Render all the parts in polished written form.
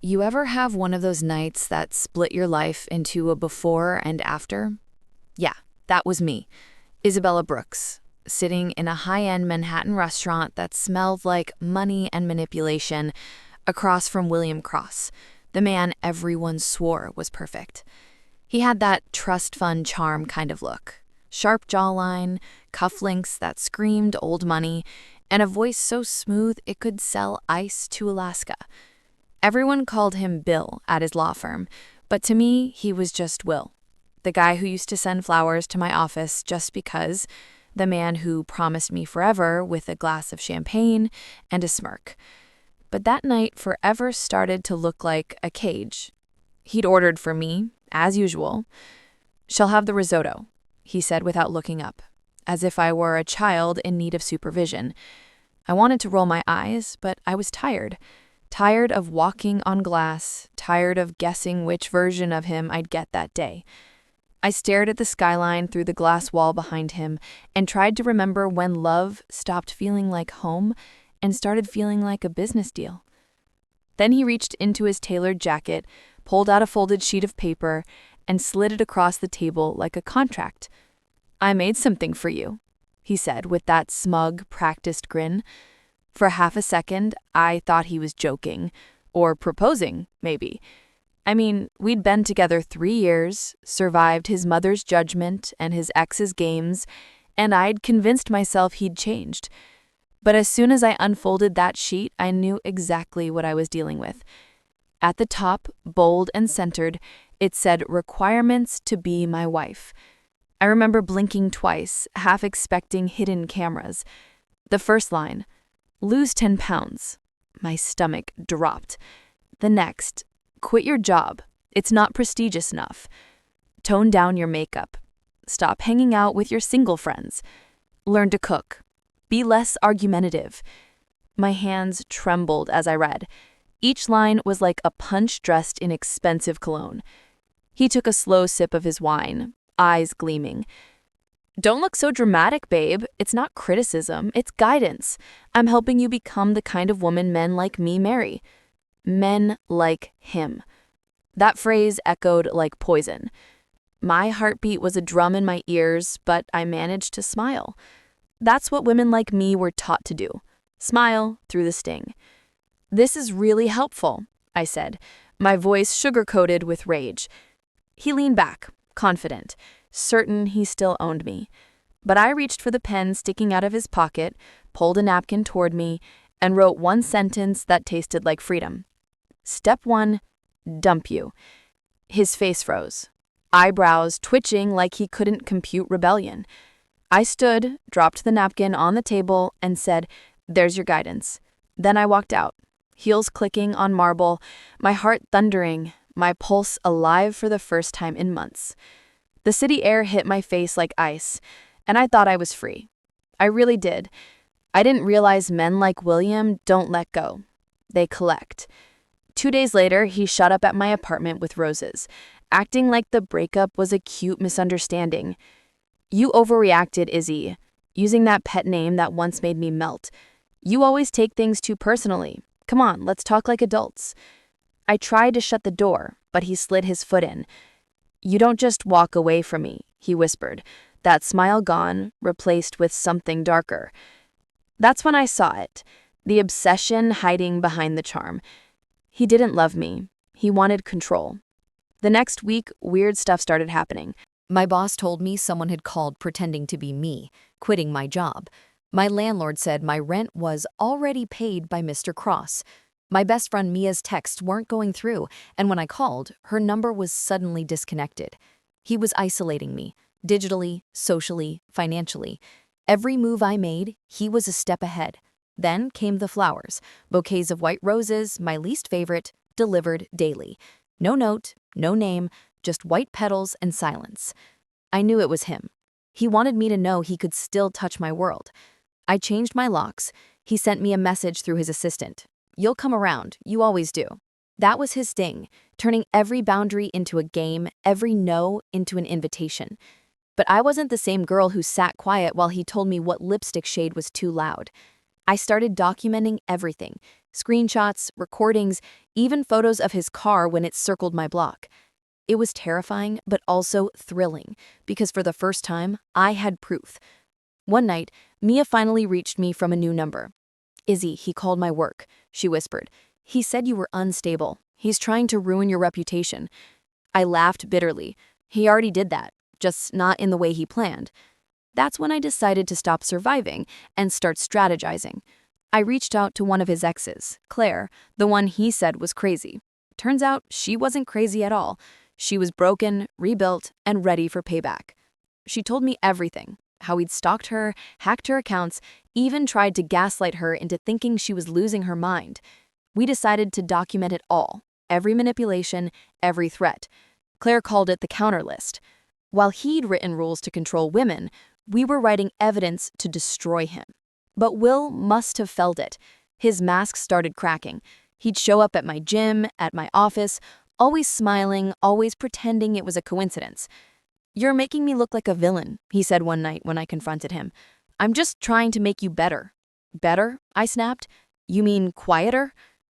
You ever have one of those nights that split your life into a before and after? Yeah, that was me, Isabella Brooks, sitting in a high-end Manhattan restaurant that smelled like money and manipulation across from William Cross, the man everyone swore was perfect. He had that trust fund charm kind of look, sharp jawline, cufflinks that screamed old money, and a voice so smooth it could sell ice to Alaska. Everyone called him Bill at his law firm, but to me, he was just Will, the guy who used to send flowers to my office just because, the man who promised me forever with a glass of champagne and a smirk. But that night forever started to look like a cage. He'd ordered for me, as usual. "Shall have the risotto," he said without looking up, as if I were a child in need of supervision. I wanted to roll my eyes, but I was tired. Tired of walking on glass, tired of guessing which version of him I'd get that day. I stared at the skyline through the glass wall behind him and tried to remember when love stopped feeling like home and started feeling like a business deal. Then he reached into his tailored jacket, pulled out a folded sheet of paper, and slid it across the table like a contract. "I made something for you," he said with that smug, practiced grin. For half a second, I thought he was joking. Or proposing, maybe. I mean, we'd been together 3 years, survived his mother's judgment and his ex's games, and I'd convinced myself he'd changed. But as soon as I unfolded that sheet, I knew exactly what I was dealing with. At the top, bold and centered, it said requirements to be my wife. I remember blinking twice, half expecting hidden cameras. The first line, "Lose 10 pounds. My stomach dropped. The next, "Quit your job. It's not prestigious enough. Tone down your makeup. Stop hanging out with your single friends. Learn to cook. Be less argumentative." My hands trembled as I read. Each line was like a punch dressed in expensive cologne. He took a slow sip of his wine, eyes gleaming. "Don't look so dramatic, babe. It's not criticism, it's guidance. I'm helping you become the kind of woman men like me marry." Men like him. That phrase echoed like poison. My heartbeat was a drum in my ears, but I managed to smile. That's what women like me were taught to do. Smile through the sting. "This is really helpful," I said, my voice sugar-coated with rage. He leaned back, confident, certain he still owned me. But I reached for the pen sticking out of his pocket, pulled a napkin toward me, and wrote one sentence that tasted like freedom. Step 1, dump you. His face froze, eyebrows twitching like he couldn't compute rebellion. I stood, dropped the napkin on the table, and said, "There's your guidance." Then I walked out, heels clicking on marble, my heart thundering, my pulse alive for the first time in months. The city air hit my face like ice, and I thought I was free. I really did. I didn't realize men like William don't let go. They collect. 2 days later, he showed up at my apartment with roses, acting like the breakup was a cute misunderstanding. "You overreacted, Izzy," using that pet name that once made me melt. "You always take things too personally. Come on, let's talk like adults." I tried to shut the door, but he slid his foot in. "You don't just walk away from me," he whispered, that smile gone, replaced with something darker. That's when I saw it, the obsession hiding behind the charm. He didn't love me. He wanted control. The next week, weird stuff started happening. My boss told me someone had called pretending to be me, quitting my job. My landlord said my rent was already paid by Mr. Cross. My best friend Mia's texts weren't going through, and when I called, her number was suddenly disconnected. He was isolating me, digitally, socially, financially. Every move I made, he was a step ahead. Then came the flowers, bouquets of white roses, my least favorite, delivered daily. No note, no name, just white petals and silence. I knew it was him. He wanted me to know he could still touch my world. I changed my locks. He sent me a message through his assistant. "You'll come around, you always do." That was his sting, turning every boundary into a game, every no into an invitation. But I wasn't the same girl who sat quiet while he told me what lipstick shade was too loud. I started documenting everything: screenshots, recordings, even photos of his car when it circled my block. It was terrifying, but also thrilling, because for the first time, I had proof. One night, Mia finally reached me from a new number. "Izzy, he called my work," she whispered. "He said you were unstable. He's trying to ruin your reputation." I laughed bitterly. He already did that, just not in the way he planned. That's when I decided to stop surviving and start strategizing. I reached out to one of his exes, Claire, the one he said was crazy. Turns out she wasn't crazy at all. She was broken, rebuilt, and ready for payback. She told me everything: how he'd stalked her, hacked her accounts, even tried to gaslight her into thinking she was losing her mind. We decided to document it all: every manipulation, every threat. Claire called it the counter list. While he'd written rules to control women, we were writing evidence to destroy him. But Will must have felt it. His mask started cracking. He'd show up at my gym, at my office, always smiling, always pretending it was a coincidence. "You're making me look like a villain," he said one night when I confronted him. "I'm just trying to make you better." "Better?" I snapped. "You mean quieter?"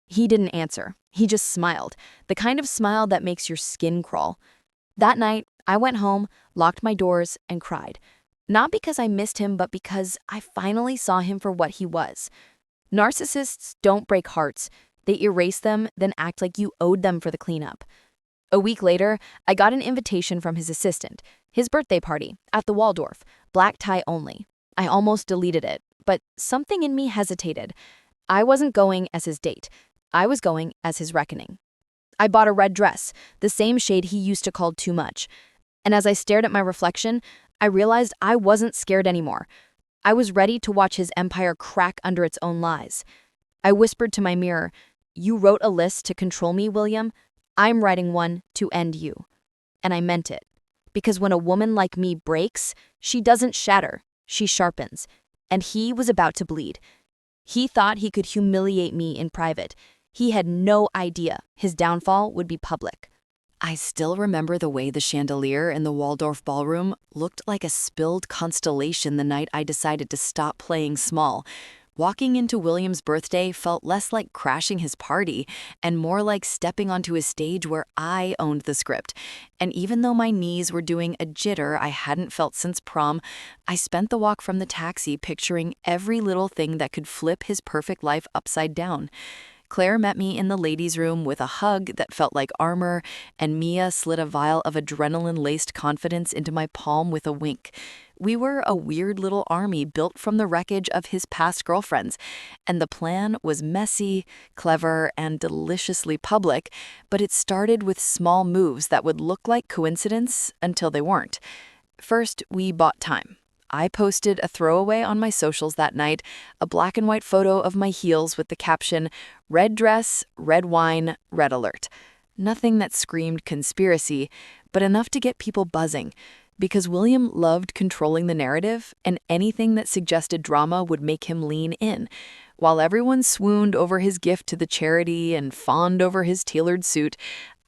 He didn't answer. He just smiled, the kind of smile that makes your skin crawl. That night, I went home, locked my doors, and cried. Not because I missed him, but because I finally saw him for what he was. Narcissists don't break hearts. They erase them, then act like you owed them for the cleanup. A week later, I got an invitation from his assistant, his birthday party, at the Waldorf, black tie only. I almost deleted it, but something in me hesitated. I wasn't going as his date. I was going as his reckoning. I bought a red dress, the same shade he used to call too much. And as I stared at my reflection, I realized I wasn't scared anymore. I was ready to watch his empire crack under its own lies. I whispered to my mirror, "You wrote a list to control me, William. I'm writing one to end you." And I meant it. Because when a woman like me breaks, she doesn't shatter, she sharpens. And he was about to bleed. He thought he could humiliate me in private. He had no idea his downfall would be public. I still remember the way the chandelier in the Waldorf ballroom looked like a spilled constellation the night I decided to stop playing small. Walking into William's birthday felt less like crashing his party and more like stepping onto a stage where I owned the script. And even though my knees were doing a jitter I hadn't felt since prom, I spent the walk from the taxi picturing every little thing that could flip his perfect life upside down. Claire met me in the ladies' room with a hug that felt like armor, and Mia slid a vial of adrenaline-laced confidence into my palm with a wink. We were a weird little army built from the wreckage of his past girlfriends, and the plan was messy, clever, and deliciously public, but it started with small moves that would look like coincidence until they weren't. First, we bought time. I posted a throwaway on my socials that night, a black and white photo of my heels with the caption, "Red dress, red wine, red alert." Nothing that screamed conspiracy, but enough to get people buzzing. Because William loved controlling the narrative, and anything that suggested drama would make him lean in. While everyone swooned over his gift to the charity and fawned over his tailored suit,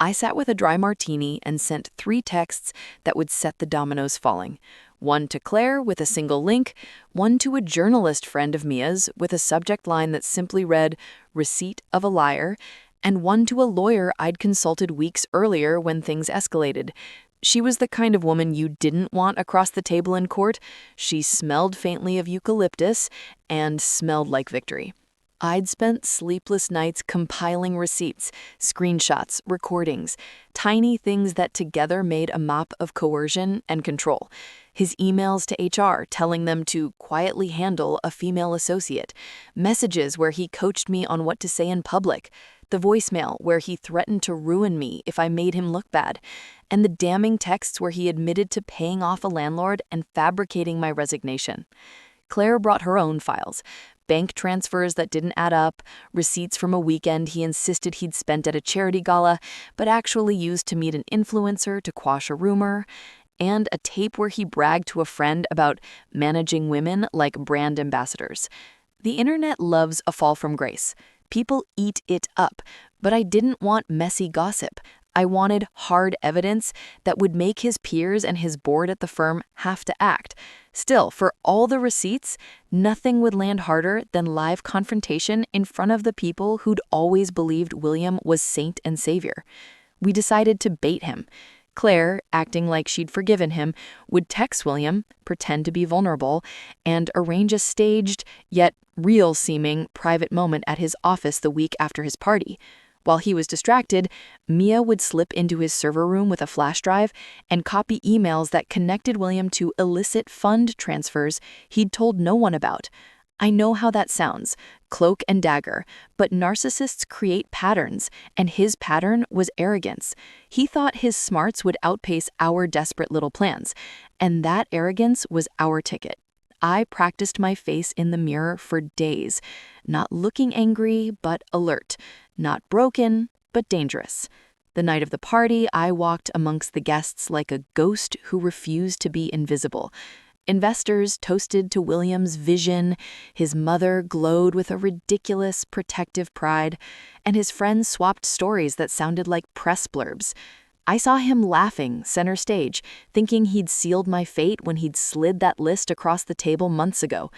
I sat with a dry martini and sent 3 texts that would set the dominoes falling. One to Claire with a single link, one to a journalist friend of Mia's with a subject line that simply read, "Receipt of a liar," and one to a lawyer I'd consulted weeks earlier when things escalated. She was the kind of woman you didn't want across the table in court. She smelled faintly of eucalyptus and smelled like victory. I'd spent sleepless nights compiling receipts, screenshots, recordings, tiny things that together made a map of coercion and control. His emails to HR telling them to quietly handle a female associate, messages where he coached me on what to say in public, the voicemail where he threatened to ruin me if I made him look bad, and the damning texts where he admitted to paying off a landlord and fabricating my resignation. Claire brought her own files. Bank transfers that didn't add up, receipts from a weekend he insisted he'd spent at a charity gala, but actually used to meet an influencer to quash a rumor, and a tape where he bragged to a friend about managing women like brand ambassadors. The internet loves a fall from grace. People eat it up, but I didn't want messy gossip. I wanted hard evidence that would make his peers and his board at the firm have to act. Still, for all the receipts, nothing would land harder than live confrontation in front of the people who'd always believed William was saint and savior. We decided to bait him. Claire, acting like she'd forgiven him, would text William, pretend to be vulnerable, and arrange a staged, yet real-seeming, private moment at his office the week after his party. While he was distracted, Mia would slip into his server room with a flash drive and copy emails that connected William to illicit fund transfers he'd told no one about. I know how that sounds, cloak and dagger, but narcissists create patterns, and his pattern was arrogance. He thought his smarts would outpace our desperate little plans, and that arrogance was our ticket. I practiced my face in the mirror for days, not looking angry, but alert, not broken, but dangerous. The night of the party, I walked amongst the guests like a ghost who refused to be invisible. Investors toasted to William's vision, his mother glowed with a ridiculous protective pride, and his friends swapped stories that sounded like press blurbs. I saw him laughing center stage, thinking he'd sealed my fate when he'd slid that list across the table months ago.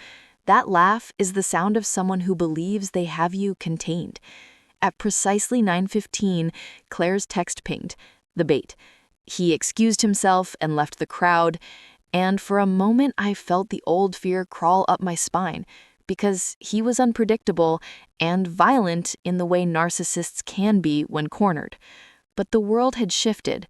That laugh is the sound of someone who believes they have you contained. At precisely 9:15, Claire's text pinged, the bait. He excused himself and left the crowd, and for a moment I felt the old fear crawl up my spine, because he was unpredictable and violent in the way narcissists can be when cornered. But the world had shifted.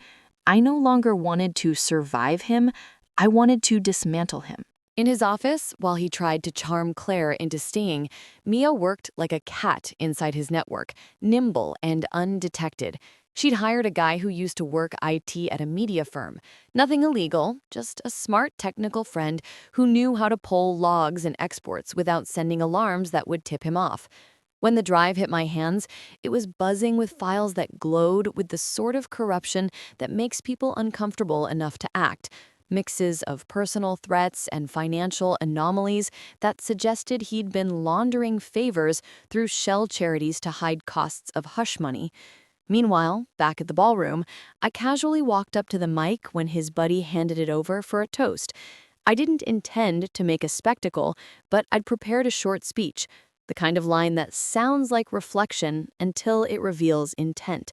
I no longer wanted to survive him, I wanted to dismantle him. In his office, while he tried to charm Claire into staying, Mia worked like a cat inside his network, nimble and undetected. She'd hired a guy who used to work IT at a media firm. Nothing illegal, just a smart technical friend who knew how to pull logs and exports without sending alarms that would tip him off. When the drive hit my hands, it was buzzing with files that glowed with the sort of corruption that makes people uncomfortable enough to act. Mixes of personal threats and financial anomalies that suggested he'd been laundering favors through shell charities to hide costs of hush money. Meanwhile, back at the ballroom, I casually walked up to the mic when his buddy handed it over for a toast. I didn't intend to make a spectacle, but I'd prepared a short speech, the kind of line that sounds like reflection until it reveals intent.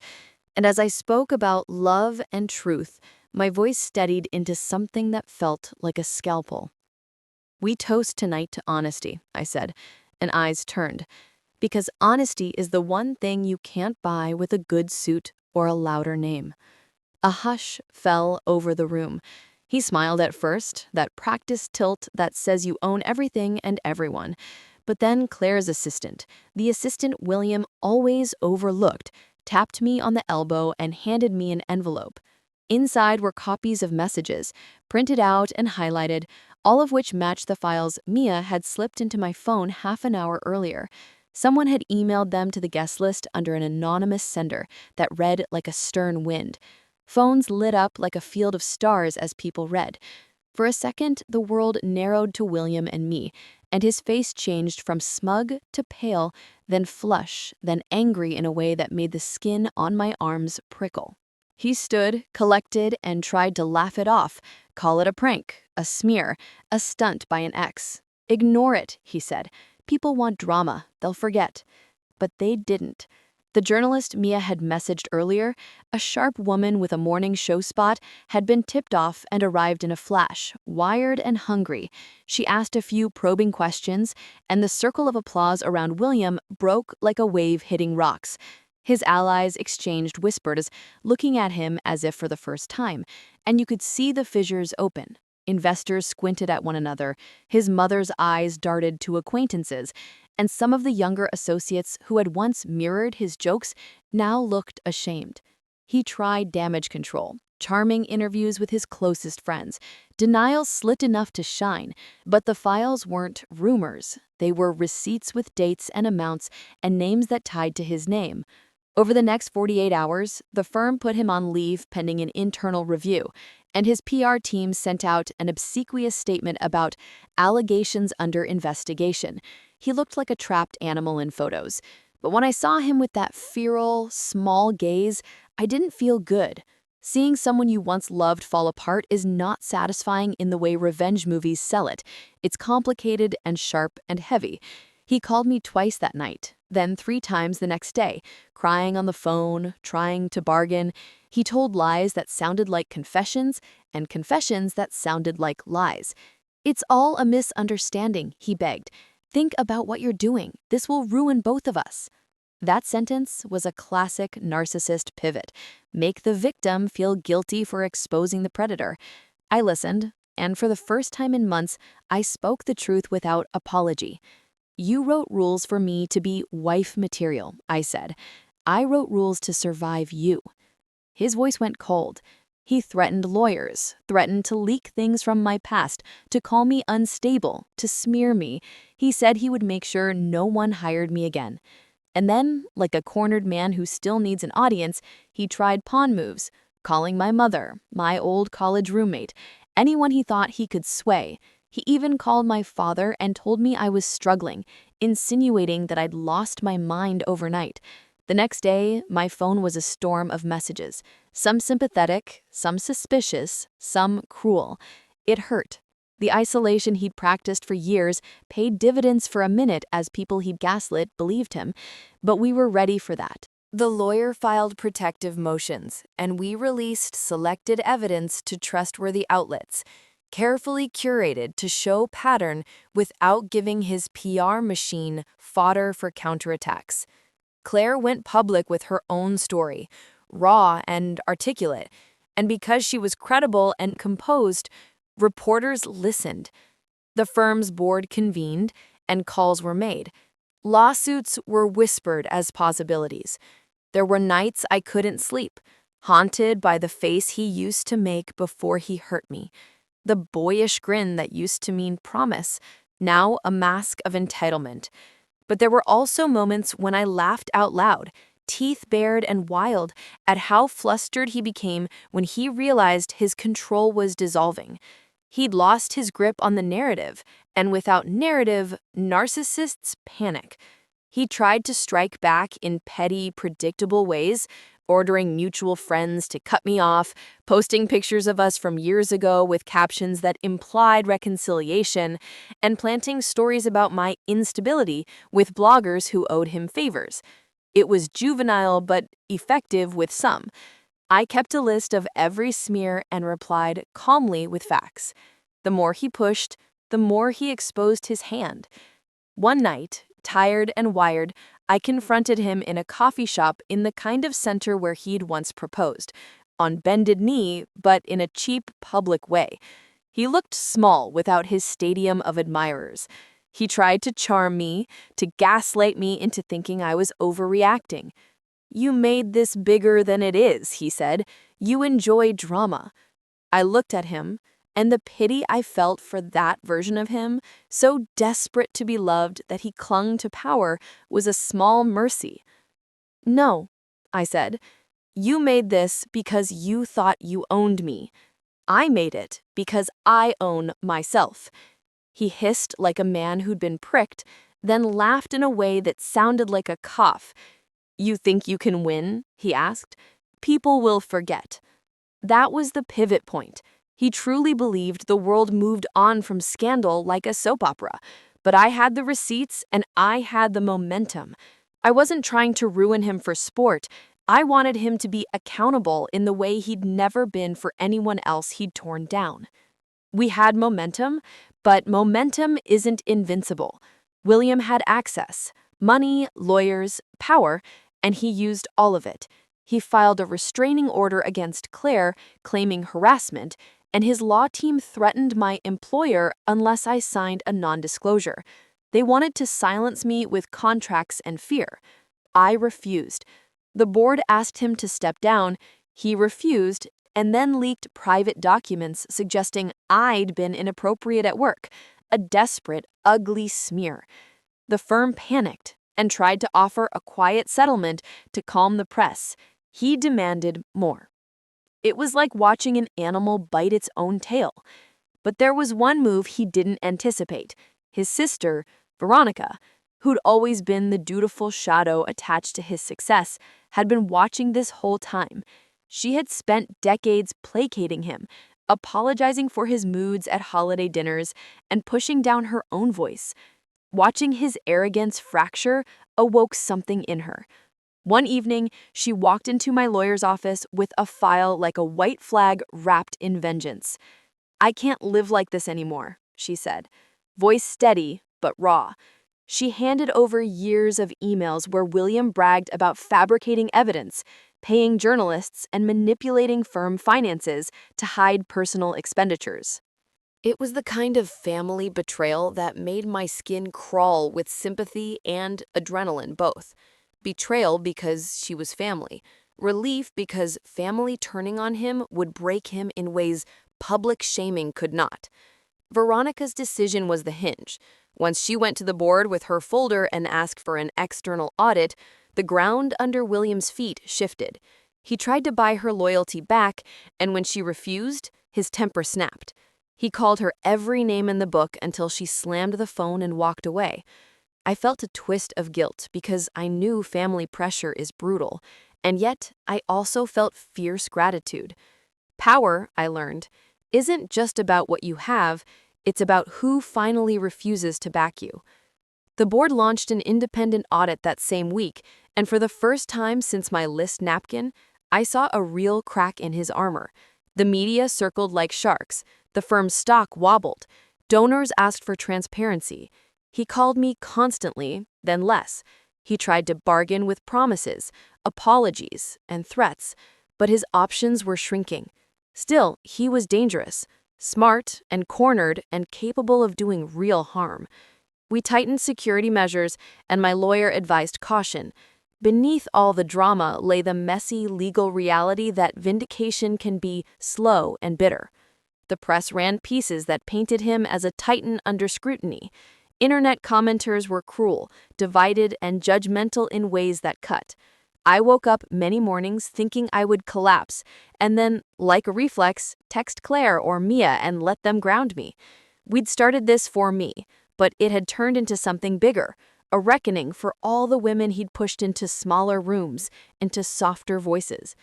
And as I spoke about love and truth, my voice steadied into something that felt like a scalpel. "We toast tonight to honesty," I said, and eyes turned. Because honesty is the one thing you can't buy with a good suit or a louder name. A hush fell over the room. He smiled at first, that practiced tilt that says you own everything and everyone. But then Claire's assistant, the assistant William always overlooked, tapped me on the elbow and handed me an envelope. Inside were copies of messages, printed out and highlighted, all of which matched the files Mia had slipped into my phone half an hour earlier. Someone had emailed them to the guest list under an anonymous sender that read like a stern wind. Phones lit up like a field of stars as people read. For a second, the world narrowed to William and me, and his face changed from smug to pale, then flush, then angry in a way that made the skin on my arms prickle. He stood, collected, and tried to laugh it off, call it a prank, a smear, a stunt by an ex. "Ignore it," he said. "People want drama, they'll forget." But they didn't. The journalist Mia had messaged earlier, a sharp woman with a morning show spot, had been tipped off and arrived in a flash, wired and hungry. She asked a few probing questions, and the circle of applause around William broke like a wave hitting rocks. His allies exchanged whispers, looking at him as if for the first time, and you could see the fissures open. Investors squinted at one another, his mother's eyes darted to acquaintances, and some of the younger associates who had once mirrored his jokes now looked ashamed. He tried damage control, charming interviews with his closest friends. Denial slit enough to shine, but the files weren't rumors. They were receipts with dates and amounts and names that tied to his name. Over the next 48 hours, the firm put him on leave pending an internal review, and his PR team sent out an obsequious statement about allegations under investigation. He looked like a trapped animal in photos. But when I saw him with that feral, small gaze, I didn't feel good. Seeing someone you once loved fall apart is not satisfying in the way revenge movies sell it. It's complicated and sharp and heavy. He called me twice that night, then 3 times the next day, crying on the phone, trying to bargain. He told lies that sounded like confessions and confessions that sounded like lies. "It's all a misunderstanding," he begged. "Think about what you're doing. This will ruin both of us." That sentence was a classic narcissist pivot. Make the victim feel guilty for exposing the predator. I listened, and for the first time in months, I spoke the truth without apology. "You wrote rules for me to be wife material," I said. "I wrote rules to survive you." His voice went cold. He threatened lawyers, threatened to leak things from my past, to call me unstable, to smear me. He said he would make sure no one hired me again. And then, like a cornered man who still needs an audience, he tried pawn moves, calling my mother, my old college roommate, anyone he thought he could sway. He even called my father and told me I was struggling, insinuating that I'd lost my mind overnight. The next day, my phone was a storm of messages, some sympathetic, some suspicious, some cruel. It hurt. The isolation he'd practiced for years paid dividends for a minute as people he'd gaslit believed him, but we were ready for that. The lawyer filed protective motions, and we released selected evidence to trustworthy outlets, carefully curated to show pattern without giving his PR machine fodder for counterattacks. Claire went public with her own story, raw and articulate, and because she was credible and composed, reporters listened. The firm's board convened, and calls were made. Lawsuits were whispered as possibilities. There were nights I couldn't sleep, haunted by the face he used to make before he hurt me. The boyish grin that used to mean promise, now a mask of entitlement. But there were also moments when I laughed out loud, teeth bared and wild, at how flustered he became when he realized his control was dissolving. He'd lost his grip on the narrative, and without narrative, narcissists panic. He tried to strike back in petty, predictable ways, ordering mutual friends to cut me off, posting pictures of us from years ago with captions that implied reconciliation, and planting stories about my instability with bloggers who owed him favors. It was juvenile but effective with some. I kept a list of every smear and replied calmly with facts. The more he pushed, the more he exposed his hand. One night, tired and wired, I confronted him in a coffee shop in the kind of center where he'd once proposed, on bended knee, but in a cheap, public way. He looked small without his stadium of admirers. He tried to charm me, to gaslight me into thinking I was overreacting. "You made this bigger than it is," he said. "You enjoy drama." I looked at him, and the pity I felt for that version of him, so desperate to be loved that he clung to power, was a small mercy. "No," I said. "You made this because you thought you owned me. I made it because I own myself." He hissed like a man who'd been pricked, then laughed in a way that sounded like a cough. "You think you can win?" he asked. "People will forget." That was the pivot point. He truly believed the world moved on from scandal like a soap opera. But I had the receipts and I had the momentum. I wasn't trying to ruin him for sport. I wanted him to be accountable in the way he'd never been for anyone else he'd torn down. We had momentum, but momentum isn't invincible. William had access, money, lawyers, power, and he used all of it. He filed a restraining order against Claire, claiming harassment, and his law team threatened my employer unless I signed a non-disclosure. They wanted to silence me with contracts and fear. I refused. The board asked him to step down. He refused, and then leaked private documents suggesting I'd been inappropriate at work, a desperate, ugly smear. The firm panicked and tried to offer a quiet settlement to calm the press. He demanded more. It was like watching an animal bite its own tail. But there was one move he didn't anticipate. His sister, Veronica, who'd always been the dutiful shadow attached to his success, had been watching this whole time. She had spent decades placating him, apologizing for his moods at holiday dinners, and pushing down her own voice. Watching his arrogance fracture awoke something in her. One evening, she walked into my lawyer's office with a file like a white flag wrapped in vengeance. "I can't live like this anymore," she said, voice steady but raw. She handed over years of emails where William bragged about fabricating evidence, paying journalists, and manipulating firm finances to hide personal expenditures. It was the kind of family betrayal that made my skin crawl with sympathy and adrenaline both. Betrayal because she was family. Relief because family turning on him would break him in ways public shaming could not. Veronica's decision was the hinge. Once she went to the board with her folder and asked for an external audit, the ground under William's feet shifted. He tried to buy her loyalty back, and when she refused, his temper snapped. He called her every name in the book until she slammed the phone and walked away. I felt a twist of guilt because I knew family pressure is brutal, and yet I also felt fierce gratitude. Power, I learned, isn't just about what you have, it's about who finally refuses to back you. The board launched an independent audit that same week, and for the first time since my list napkin, I saw a real crack in his armor. The media circled like sharks, the firm's stock wobbled, donors asked for transparency. He called me constantly, then less. He tried to bargain with promises, apologies, and threats, but his options were shrinking. Still, he was dangerous, smart and cornered and capable of doing real harm. We tightened security measures, and my lawyer advised caution. Beneath all the drama lay the messy legal reality that vindication can be slow and bitter. The press ran pieces that painted him as a titan under scrutiny. Internet commenters were cruel, divided, and judgmental in ways that cut. I woke up many mornings thinking I would collapse, and then, like a reflex, text Claire or Mia and let them ground me. We'd started this for me, but it had turned into something bigger, a reckoning for all the women he'd pushed into smaller rooms, into softer voices.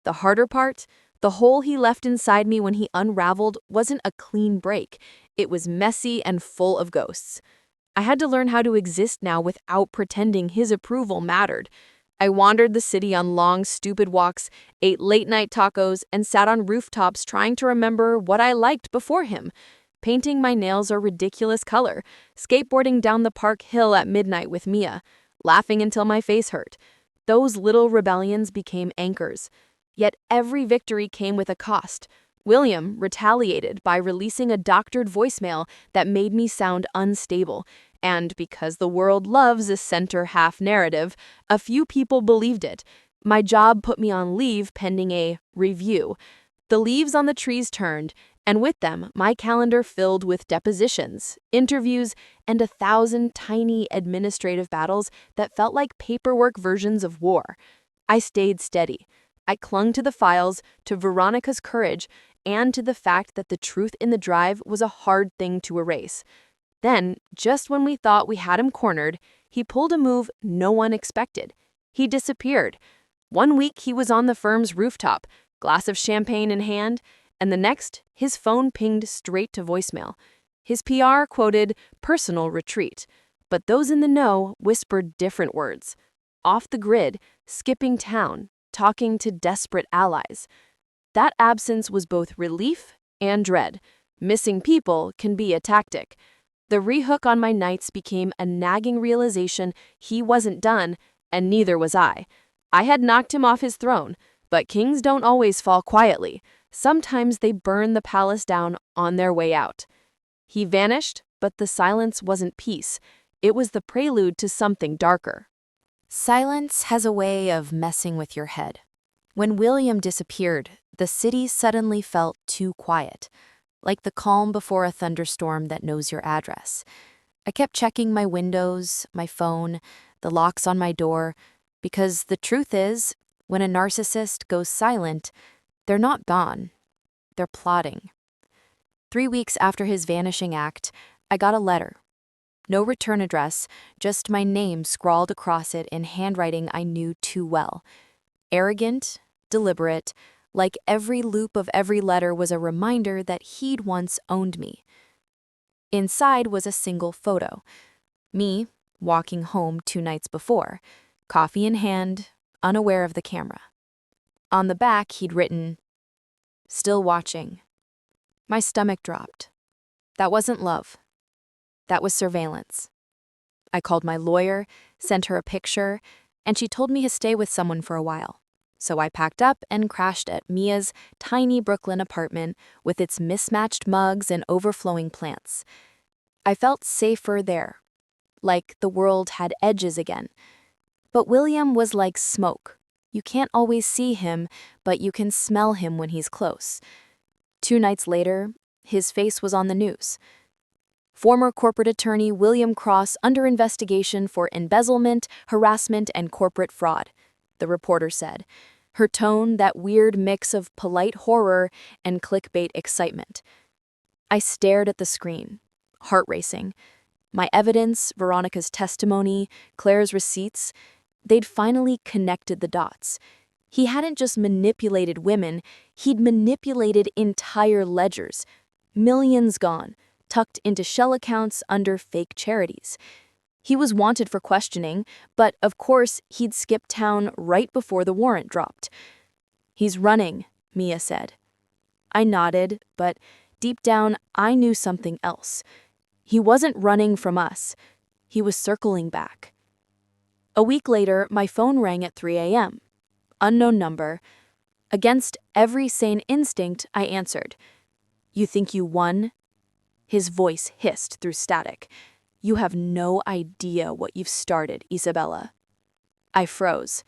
The harder part, the hole he left inside me when he unraveled wasn't a clean break. It was messy and full of ghosts. I had to learn how to exist now without pretending his approval mattered. I wandered the city on long, stupid walks, ate late-night tacos, and sat on rooftops trying to remember what I liked before him. Painting my nails a ridiculous color, skateboarding down the park hill at midnight with Mia, laughing until my face hurt. Those little rebellions became anchors. Yet every victory came with a cost. William retaliated by releasing a doctored voicemail that made me sound unstable. And because the world loves a center-half narrative, a few people believed it. My job put me on leave pending a review. The leaves on the trees turned, and with them, my calendar filled with depositions, interviews, and 1,000 tiny administrative battles that felt like paperwork versions of war. I stayed steady. I clung to the files, to Veronica's courage, and to the fact that the truth in the drive was a hard thing to erase. Then, just when we thought we had him cornered, he pulled a move no one expected. He disappeared. One week he was on the firm's rooftop, glass of champagne in hand, and the next, his phone pinged straight to voicemail. His PR quoted personal retreat, but those in the know whispered different words. Off the grid, skipping town, talking to desperate allies. That absence was both relief and dread. Missing people can be a tactic. The rehook on my nights became a nagging realization he wasn't done, and neither was I. I had knocked him off his throne, but kings don't always fall quietly. Sometimes they burn the palace down on their way out. He vanished, but the silence wasn't peace. It was the prelude to something darker. Silence has a way of messing with your head. When William disappeared, the city suddenly felt too quiet, like the calm before a thunderstorm that knows your address. I kept checking my windows, my phone, the locks on my door, because the truth is, when a narcissist goes silent, they're not gone. They're plotting. 3 weeks after his vanishing act, I got a letter. No return address, just my name scrawled across it in handwriting I knew too well. Arrogant, deliberate, like every loop of every letter was a reminder that he'd once owned me. Inside was a single photo. Me, walking home 2 nights before, coffee in hand, unaware of the camera. On the back, he'd written, "Still watching." My stomach dropped. That wasn't love. That was surveillance. I called my lawyer, sent her a picture, and she told me to stay with someone for a while. So I packed up and crashed at Mia's tiny Brooklyn apartment with its mismatched mugs and overflowing plants. I felt safer there, like the world had edges again. But William was like smoke. You can't always see him, but you can smell him when he's close. 2 nights later, his face was on the news. Former corporate attorney William Cross under investigation for embezzlement, harassment, and corporate fraud, the reporter said, her tone that weird mix of polite horror and clickbait excitement. I stared at the screen, heart racing. My evidence, Veronica's testimony, Claire's receipts, they'd finally connected the dots. He hadn't just manipulated women, he'd manipulated entire ledgers. Millions gone, tucked into shell accounts under fake charities. He was wanted for questioning, but of course he'd skipped town right before the warrant dropped. "He's running," Mia said. I nodded, but deep down I knew something else. He wasn't running from us. He was circling back. A week later, my phone rang at 3 a.m. Unknown number. Against every sane instinct, I answered. "You think you won?" His voice hissed through static. "You have no idea what you've started, Issabella." I froze.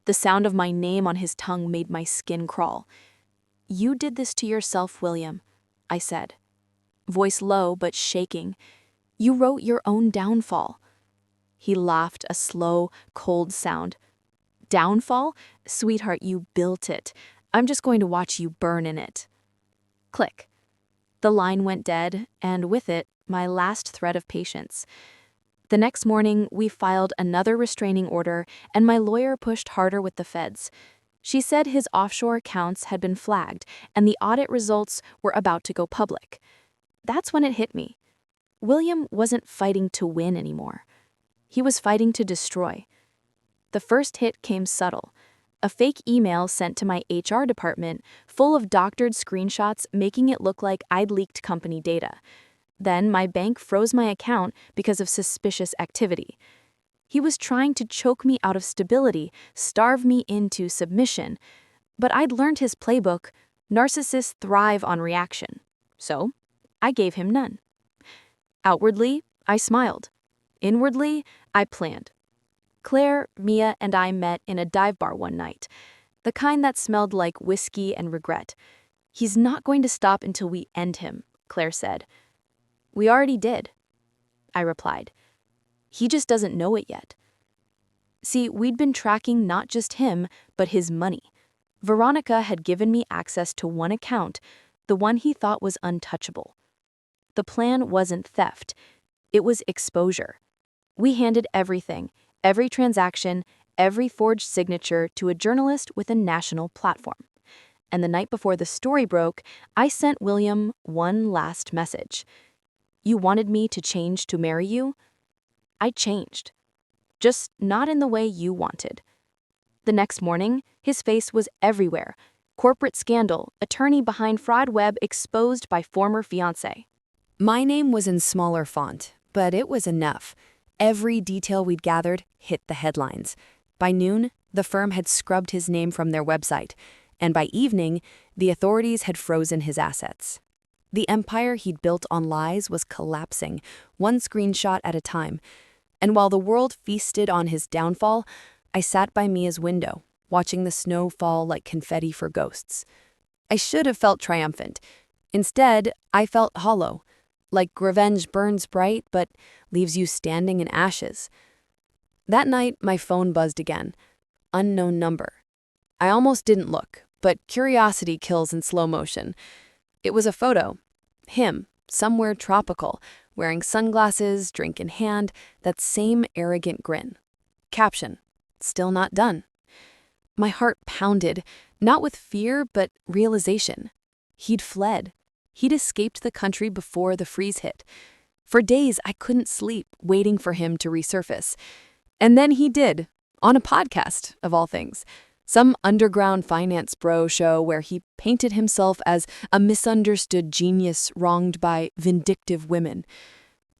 The sound of my name on his tongue made my skin crawl. "You did this to yourself, William," I said. Voice low but shaking. "You wrote your own downfall." He laughed, a slow, cold sound. "Downfall? Sweetheart, you built it. I'm just going to watch you burn in it." Click. The line went dead, and with it, my last thread of patience. The next morning, we filed another restraining order, and my lawyer pushed harder with the feds. She said his offshore accounts had been flagged, and the audit results were about to go public. That's when it hit me. William wasn't fighting to win anymore. He was fighting to destroy. The first hit came subtle. A fake email sent to my HR department full of doctored screenshots making it look like I'd leaked company data. Then my bank froze my account because of suspicious activity. He was trying to choke me out of stability, starve me into submission. But I'd learned his playbook. Narcissists thrive on reaction. So I gave him none. Outwardly, I smiled. Inwardly, I planned. Claire, Mia, and I met in a dive bar one night, the kind that smelled like whiskey and regret. "He's not going to stop until we end him," Claire said. "We already did," I replied. "He just doesn't know it yet." See, we'd been tracking not just him, but his money. Veronica had given me access to one account, the one he thought was untouchable. The plan wasn't theft. It was exposure. We handed everything, every transaction, every forged signature to a journalist with a national platform. And the night before the story broke, I sent William one last message. "You wanted me to change to marry you? I changed. Just not in the way you wanted." The next morning, his face was everywhere. Corporate scandal, attorney behind fraud web exposed by former fiancé. My name was in smaller font, but it was enough. Every detail we'd gathered hit the headlines. By noon, the firm had scrubbed his name from their website, and by evening, the authorities had frozen his assets. The empire he'd built on lies was collapsing, one screenshot at a time. And while the world feasted on his downfall, I sat by Mia's window, watching the snow fall like confetti for ghosts. I should have felt triumphant. Instead, I felt hollow. Like revenge burns bright, but leaves you standing in ashes. That night, my phone buzzed again. Unknown number. I almost didn't look, but curiosity kills in slow motion. It was a photo. Him, somewhere tropical, wearing sunglasses, drink in hand, that same arrogant grin. Caption: still not done. My heart pounded, not with fear, but realization. He'd fled. He'd escaped the country before the freeze hit. For days, I couldn't sleep, waiting for him to resurface. And then he did, on a podcast, of all things. Some underground finance bro show where he painted himself as a misunderstood genius wronged by vindictive women.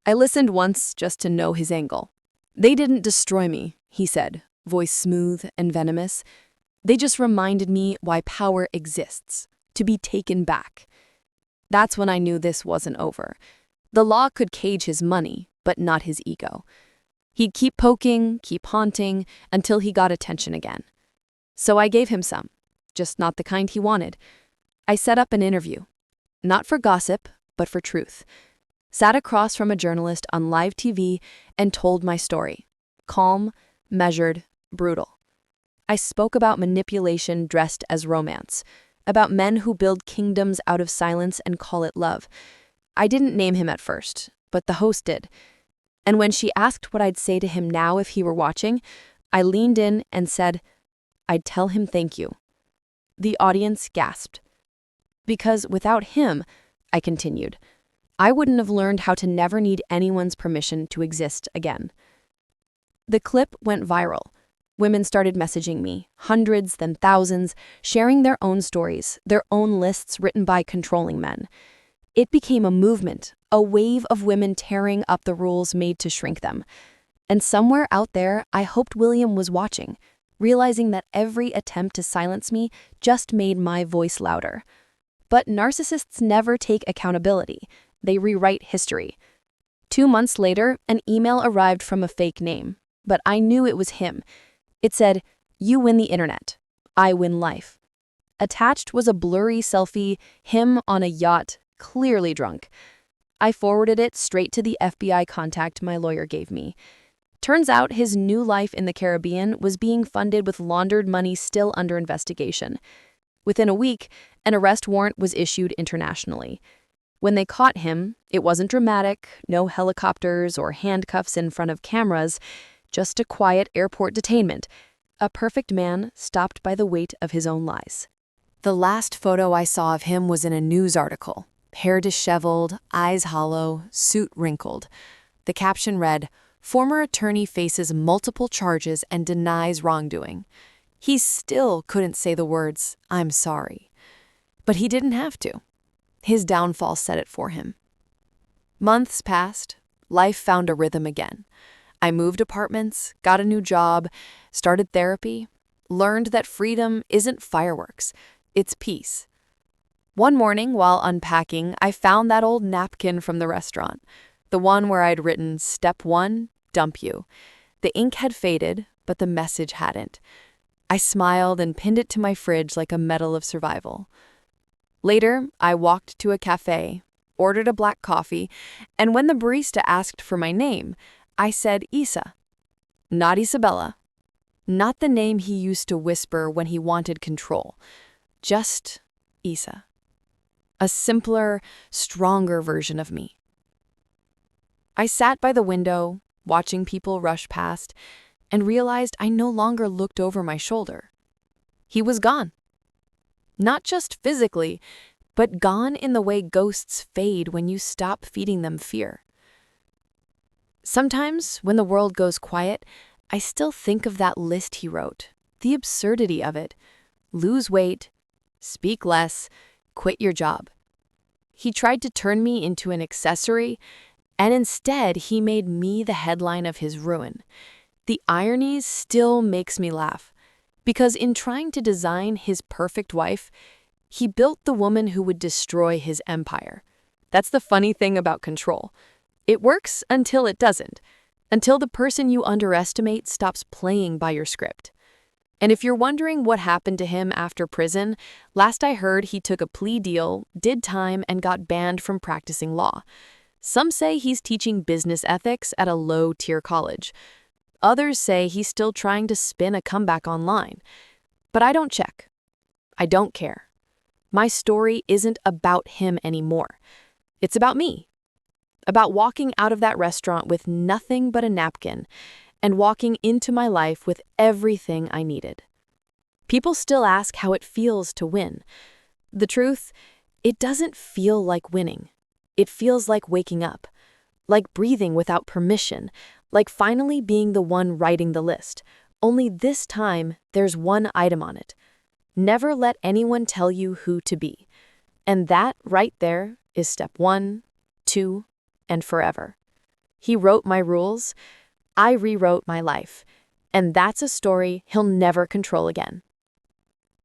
I listened once just to know his angle. They didn't destroy me, he said, voice smooth and venomous. They just reminded me why power exists, to be taken back. That's when I knew this wasn't over. The law could cage his money, but not his ego. He'd keep poking, keep haunting, until he got attention again. So I gave him some, just not the kind he wanted. I set up an interview. Not for gossip, but for truth. Sat across from a journalist on live TV and told my story. Calm, measured, brutal. I spoke about manipulation dressed as romance, about men who build kingdoms out of silence and call it love. I didn't name him at first, but the host did. And when she asked what I'd say to him now if he were watching, I leaned in and said, I'd tell him thank you. The audience gasped. Because without him, I continued, I wouldn't have learned how to never need anyone's permission to exist again. The clip went viral. Women started messaging me, hundreds, then thousands, sharing their own stories, their own lists written by controlling men. It became a movement, a wave of women tearing up the rules made to shrink them. And somewhere out there, I hoped William was watching, realizing that every attempt to silence me just made my voice louder. But narcissists never take accountability. They rewrite history. 2 months later, an email arrived from a fake name, but I knew it was him. It said, "You win the internet. I win life." Attached was a blurry selfie, him on a yacht, clearly drunk. I forwarded it straight to the FBI contact my lawyer gave me. Turns out his new life in the Caribbean was being funded with laundered money still under investigation. Within a week, an arrest warrant was issued internationally. When they caught him, it wasn't dramatic, no helicopters or handcuffs in front of cameras, just a quiet airport detainment. A perfect man stopped by the weight of his own lies. The last photo I saw of him was in a news article. Hair disheveled, eyes hollow, suit wrinkled. The caption read, "Former attorney faces multiple charges and denies wrongdoing." He still couldn't say the words, "I'm sorry." But he didn't have to. His downfall said it for him. Months passed. Life found a rhythm again. I moved apartments, got a new job, started therapy, learned that freedom isn't fireworks, it's peace. One morning, while unpacking, I found that old napkin from the restaurant, the one where I'd written, "Step 1, dump you." The ink had faded, but the message hadn't. I smiled and pinned it to my fridge like a medal of survival. Later, I walked to a cafe, ordered a black coffee, and when the barista asked for my name, I said Issa, not Issabella. Not the name he used to whisper when he wanted control, just Issa. A simpler, stronger version of me. I sat by the window, watching people rush past, and realized I no longer looked over my shoulder. He was gone. Not just physically, but gone in the way ghosts fade when you stop feeding them fear. Sometimes, when the world goes quiet, I still think of that list he wrote, the absurdity of it. Lose weight, speak less, quit your job. He tried to turn me into an accessory, and instead he made me the headline of his ruin. The irony still makes me laugh, because in trying to design his perfect wife, he built the woman who would destroy his empire. That's the funny thing about control. It works until it doesn't, until the person you underestimate stops playing by your script. And if you're wondering what happened to him after prison, last I heard he took a plea deal, did time, and got banned from practicing law. Some say he's teaching business ethics at a low-tier college. Others say he's still trying to spin a comeback online. But I don't check. I don't care. My story isn't about him anymore. It's about me. about walking out of that restaurant with nothing but a napkin and walking into my life with everything I needed. People still ask how it feels to win. The truth, it doesn't feel like winning. It feels like waking up, like breathing without permission, like finally being the one writing the list. Only this time, there's one item on it. Never let anyone tell you who to be. And that right there is step 1, 2, and forever. He wrote my rules, I rewrote my life. And that's a story he'll never control again.